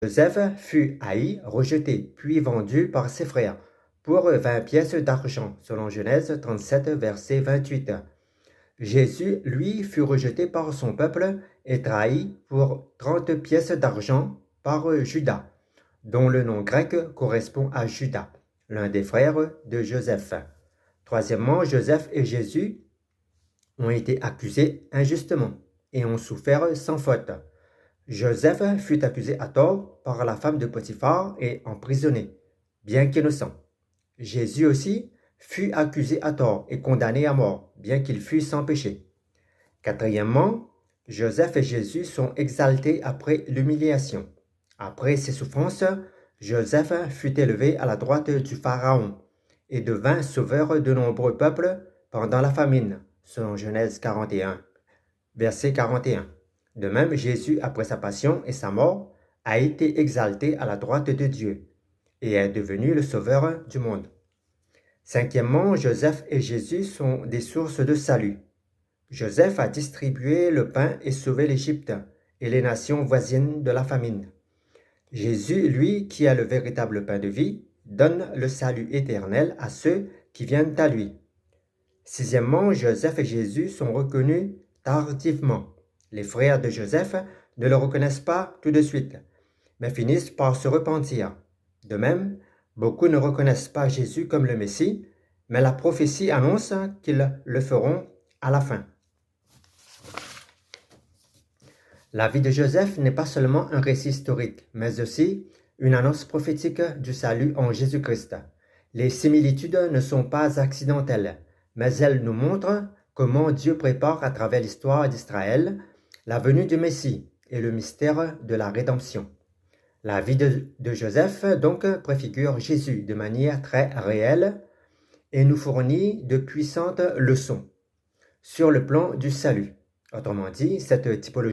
Joseph fut haï, rejeté, puis vendu par ses frères pour 20 pièces d'argent, selon Genèse 37, verset 28. Jésus, lui, fut rejeté par son peuple et trahi pour 30 pièces d'argent par Judas, dont le nom grec correspond à Judas, l'un des frères de Joseph. Troisièmement, Joseph et Jésus ont été accusés injustement et ont souffert sans faute. Joseph fut accusé à tort par la femme de Potiphar et emprisonné, bien qu'innocent. Jésus aussi fut accusé à tort et condamné à mort, bien qu'il fût sans péché. Quatrièmement, Joseph et Jésus sont exaltés après l'humiliation. Après ses souffrances, Joseph fut élevé à la droite du Pharaon et devint sauveur de nombreux peuples pendant la famine, selon Genèse 41, verset 41. De même, Jésus, après sa passion et sa mort, a été exalté à la droite de Dieu et est devenu le sauveur du monde. Cinquièmement, Joseph et Jésus sont des sources de salut. Joseph a distribué le pain et sauvé l'Égypte et les nations voisines de la famine. Jésus, lui, qui est le véritable pain de vie, donne le salut éternel à ceux qui viennent à lui. Sixièmement, Joseph et Jésus sont reconnus tardivement. Les frères de Joseph ne le reconnaissent pas tout de suite, mais finissent par se repentir. De même, beaucoup ne reconnaissent pas Jésus comme le Messie, mais la prophétie annonce qu'ils le feront à la fin. La vie de Joseph n'est pas seulement un récit historique, mais aussi une annonce prophétique du salut en Jésus-Christ. Les similitudes ne sont pas accidentelles, mais elles nous montrent comment Dieu prépare à travers l'histoire d'Israël la venue du Messie et le mystère de la rédemption. La vie de Joseph donc préfigure Jésus de manière très réelle et nous fournit de puissantes leçons sur le plan du salut. Autrement dit, cette typologie